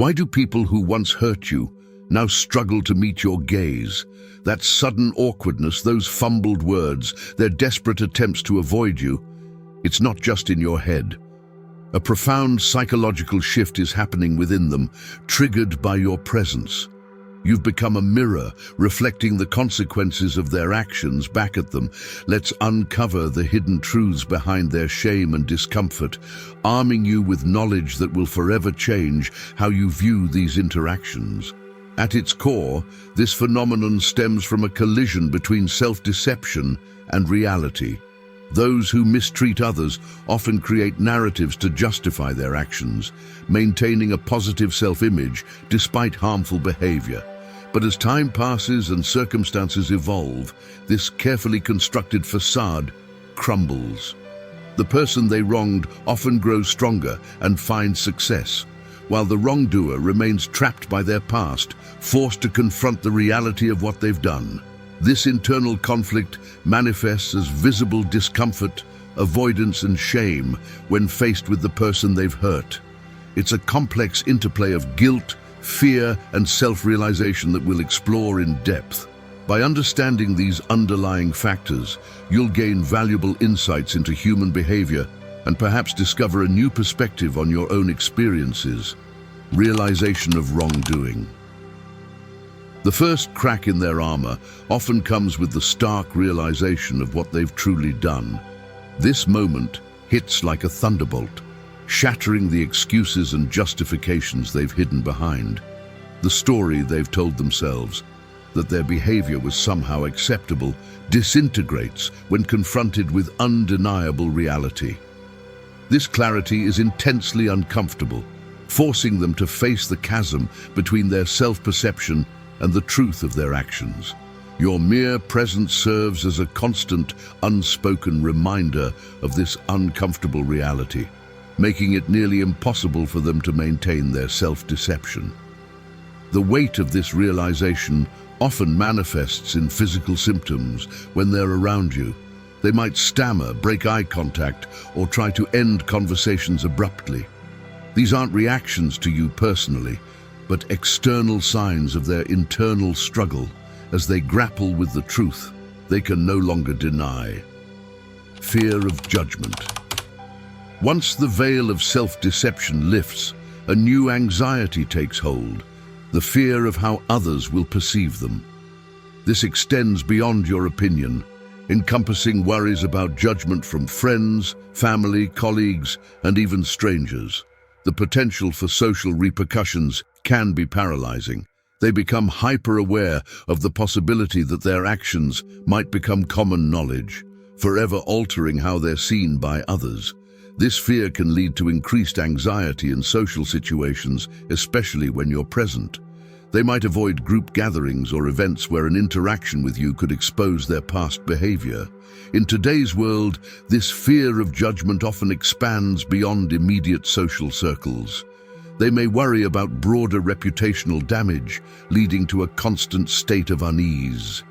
Why do people who once hurt you now struggle to meet your gaze? That sudden awkwardness, those fumbled words, their desperate attempts to avoid you, it's not just in your head. A profound psychological shift is happening within them, triggered by your presence. You've become a mirror, reflecting the consequences of their actions back at them. Let's uncover the hidden truths behind their shame and discomfort, arming you with knowledge that will forever change how you view these interactions. At its core, this phenomenon stems from a collision between self-deception and reality. Those who mistreat others often create narratives to justify their actions, maintaining a positive self-image despite harmful behavior. But as time passes and circumstances evolve, this carefully constructed facade crumbles. The person they wronged often grows stronger and finds success, while the wrongdoer remains trapped by their past, forced to confront the reality of what they've done. This internal conflict manifests as visible discomfort, avoidance, and shame when faced with the person they've hurt. It's a complex interplay of guilt, fear, and self-realization that we'll explore in depth. By understanding these underlying factors, you'll gain valuable insights into human behavior and perhaps discover a new perspective on your own experiences. Realization of wrongdoing. The first crack in their armor often comes with the stark realization of what they've truly done. This moment hits like a thunderbolt, shattering the excuses and justifications they've hidden behind. The story they've told themselves, that their behavior was somehow acceptable, disintegrates when confronted with undeniable reality. This clarity is intensely uncomfortable, forcing them to face the chasm between their self-perception and the truth of their actions. Your mere presence serves as a constant, unspoken reminder of this uncomfortable reality, making it nearly impossible for them to maintain their self-deception. The weight of this realization often manifests in physical symptoms when they're around you. They might stammer, break eye contact, or try to end conversations abruptly. These aren't reactions to you personally, but external signs of their internal struggle as they grapple with the truth they can no longer deny. Fear of judgment. Once the veil of self-deception lifts, a new anxiety takes hold, the fear of how others will perceive them. This extends beyond your opinion, encompassing worries about judgment from friends, family, colleagues, and even strangers. The potential for social repercussions can be paralyzing. They become hyper-aware of the possibility that their actions might become common knowledge, forever altering how they're seen by others. This fear can lead to increased anxiety in social situations, especially when you're present. They might avoid group gatherings or events where an interaction with you could expose their past behavior. In today's world, this fear of judgment often expands beyond immediate social circles. They may worry about broader reputational damage, leading to a constant state of unease.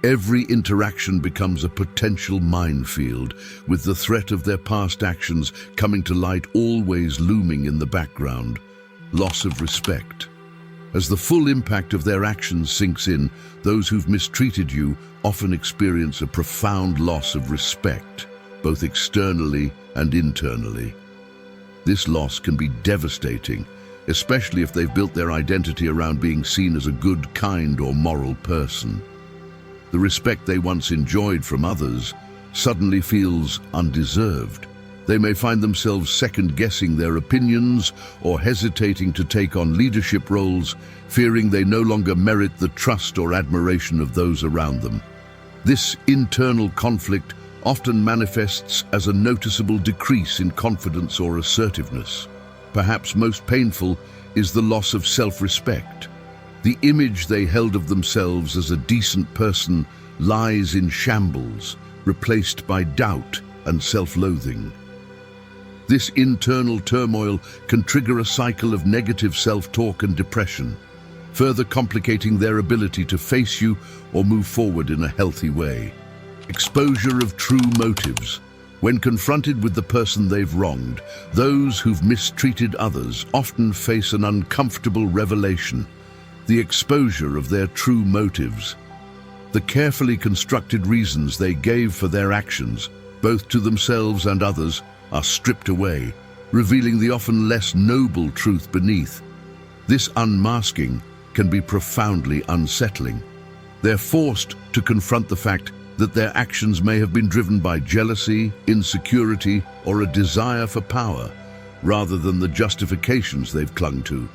Every interaction becomes a potential minefield, with the threat of their past actions coming to light always looming in the background. Loss of respect. As the full impact of their actions sinks in, those who've mistreated you often experience a profound loss of respect, both externally and internally. This loss can be devastating, especially if they've built their identity around being seen as a good, kind, or moral person. The respect they once enjoyed from others suddenly feels undeserved. They may find themselves second-guessing their opinions or hesitating to take on leadership roles, fearing they no longer merit the trust or admiration of those around them. This internal conflict often manifests as a noticeable decrease in confidence or assertiveness. Perhaps most painful is the loss of self-respect. The image they held of themselves as a decent person lies in shambles, replaced by doubt and self-loathing. This internal turmoil can trigger a cycle of negative self-talk and depression, further complicating their ability to face you or move forward in a healthy way. Exposure of true motives. When confronted with the person they've wronged, those who've mistreated others often face an uncomfortable revelation: the exposure of their true motives. The carefully constructed reasons they gave for their actions, both to themselves and others, are stripped away, revealing the often less noble truth beneath. This unmasking can be profoundly unsettling. They're forced to confront the fact that their actions may have been driven by jealousy, insecurity, or a desire for power, rather than the justifications they've clung to.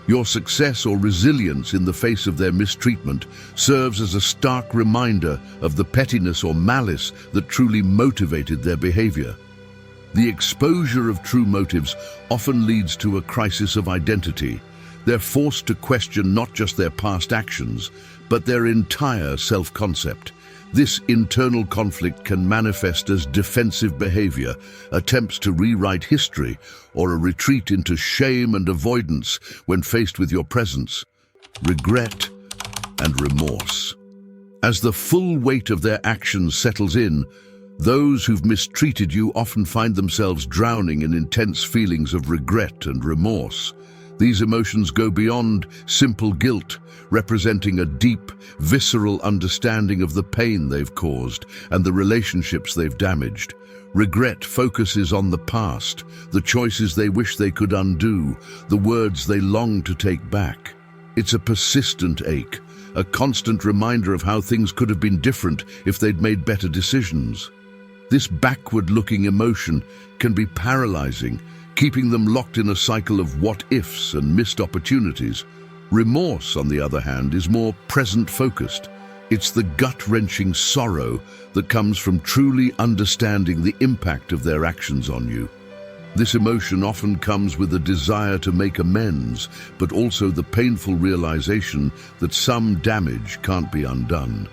Your success or resilience in the face of their mistreatment serves as a stark reminder of the pettiness or malice that truly motivated their behavior. The exposure of true motives often leads to a crisis of identity. They're forced to question not just their past actions, but their entire self-concept. This internal conflict can manifest as defensive behavior, attempts to rewrite history, or a retreat into shame and avoidance when faced with your presence, regret, and remorse. As the full weight of their actions settles in, those who've mistreated you often find themselves drowning in intense feelings of regret and remorse. These emotions go beyond simple guilt, representing a deep, visceral understanding of the pain they've caused and the relationships they've damaged. Regret focuses on the past, the choices they wish they could undo, the words they long to take back. It's a persistent ache, a constant reminder of how things could have been different if they'd made better decisions. This backward-looking emotion can be paralyzing, keeping them locked in a cycle of what-ifs and missed opportunities. Remorse, on the other hand, is more present-focused. It's the gut-wrenching sorrow that comes from truly understanding the impact of their actions on you. This emotion often comes with a desire to make amends, but also the painful realization that some damage can't be undone.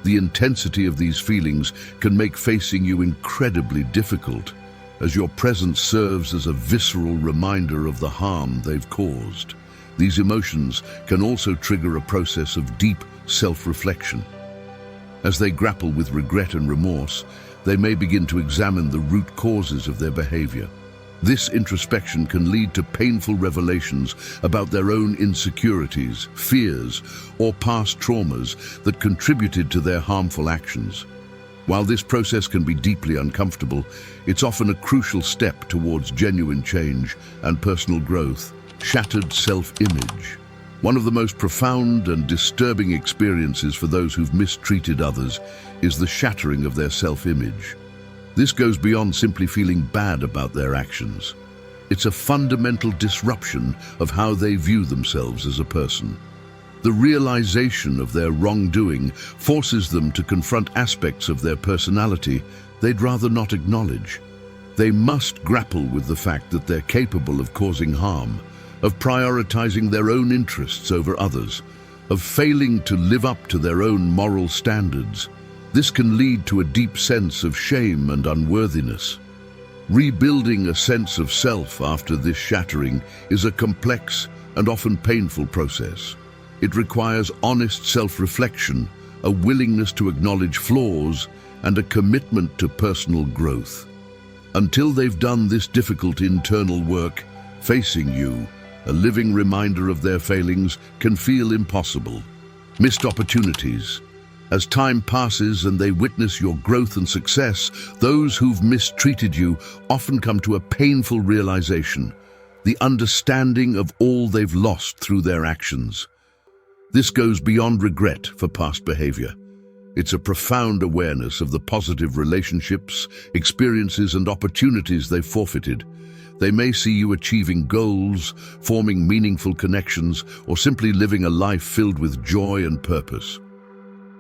The intensity of these feelings can make facing you incredibly difficult, as your presence serves as a visceral reminder of the harm they've caused. These emotions can also trigger a process of deep self-reflection. As they grapple with regret and remorse, they may begin to examine the root causes of their behavior. This introspection can lead to painful revelations about their own insecurities, fears, or past traumas that contributed to their harmful actions. While this process can be deeply uncomfortable, it's often a crucial step towards genuine change and personal growth. Shattered self-image. One of the most profound and disturbing experiences for those who've mistreated others is the shattering of their self-image. This goes beyond simply feeling bad about their actions. It's a fundamental disruption of how they view themselves as a person. The realization of their wrongdoing forces them to confront aspects of their personality they'd rather not acknowledge. They must grapple with the fact that they're capable of causing harm, of prioritizing their own interests over others, of failing to live up to their own moral standards. This can lead to a deep sense of shame and unworthiness. Rebuilding a sense of self after this shattering is a complex and often painful process. It requires honest self-reflection, a willingness to acknowledge flaws, and a commitment to personal growth. Until they've done this difficult internal work, facing you, a living reminder of their failings, can feel impossible. Missed opportunities. As time passes and they witness your growth and success, those who've mistreated you often come to a painful realization: the understanding of all they've lost through their actions. This goes beyond regret for past behavior. It's a profound awareness of the positive relationships, experiences, and opportunities they've forfeited. They may see you achieving goals, forming meaningful connections, or simply living a life filled with joy and purpose.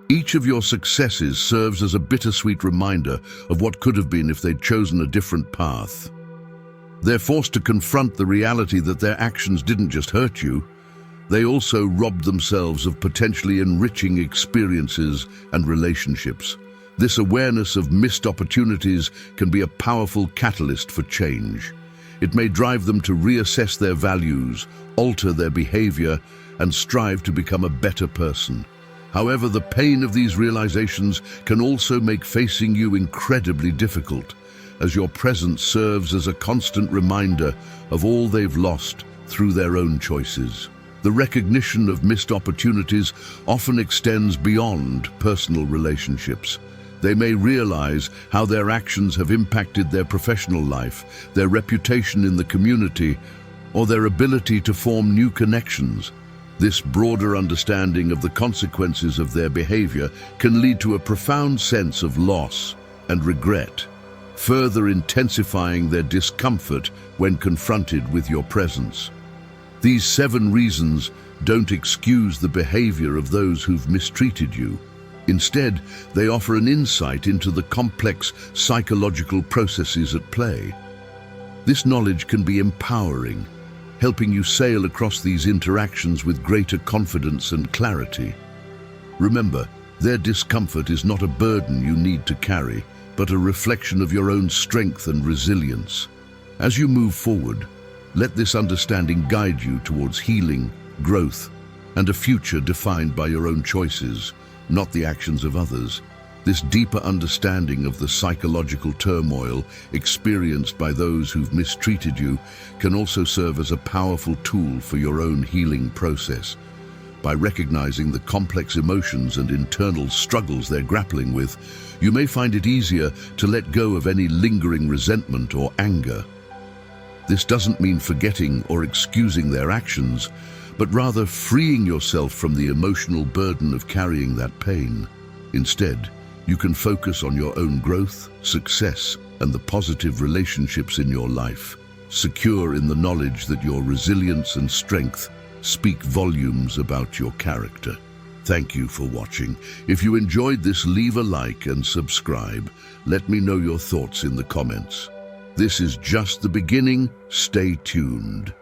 Each of your successes serves as a bittersweet reminder of what could have been if they'd chosen a different path. They're forced to confront the reality that their actions didn't just hurt you, they also robbed themselves of potentially enriching experiences and relationships. This awareness of missed opportunities can be a powerful catalyst for change. It may drive them to reassess their values, alter their behavior, and strive to become a better person. However, the pain of these realizations can also make facing you incredibly difficult, as your presence serves as a constant reminder of all they've lost through their own choices. The recognition of missed opportunities often extends beyond personal relationships. They may realize how their actions have impacted their professional life, their reputation in the community, or their ability to form new connections. This broader understanding of the consequences of their behavior can lead to a profound sense of loss and regret, further intensifying their discomfort when confronted with your presence. These 7 reasons don't excuse the behavior of those who've mistreated you. Instead, they offer an insight into the complex psychological processes at play. This knowledge can be empowering, helping you sail across these interactions with greater confidence and clarity. Remember, their discomfort is not a burden you need to carry, but a reflection of your own strength and resilience. As you move forward, let this understanding guide you towards healing, growth, and a future defined by your own choices, not the actions of others. This deeper understanding of the psychological turmoil experienced by those who've mistreated you can also serve as a powerful tool for your own healing process. By recognizing the complex emotions and internal struggles they're grappling with, you may find it easier to let go of any lingering resentment or anger. This doesn't mean forgetting or excusing their actions, but rather freeing yourself from the emotional burden of carrying that pain. Instead, you can focus on your own growth, success, and the positive relationships in your life, secure in the knowledge that your resilience and strength speak volumes about your character. Thank you for watching. If you enjoyed this, leave a like and subscribe. Let me know your thoughts in the comments. This is just the beginning. Stay tuned.